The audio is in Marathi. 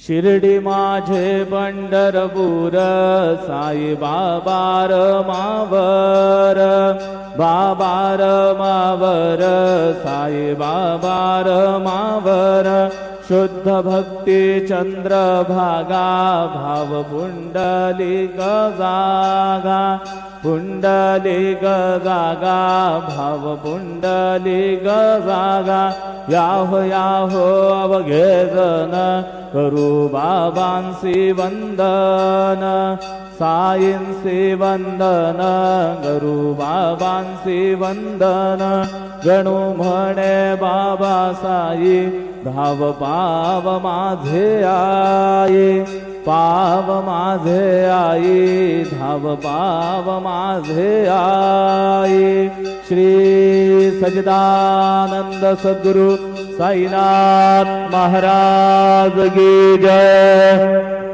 शिर्डी माझे पंढरपूर साई बाबार मावर बाबार मावर साई बाबार मावर शुद्ध भक्ती चंद्रभागा भाव पुंडलिक जागा पुंडलिक जागा भाव पुंडलिक जागा याहो याहो अवघे जन करू बाबांसी वंदन साईंसी वंदन करू बाबांसी वंदन गणू म्हणे बाबा साई धाव पाव माझे आई पाव माझे आई धाव पाव माझे आई श्री सच्चिदानंद सद्गुरु साईनाथ महाराज की जय।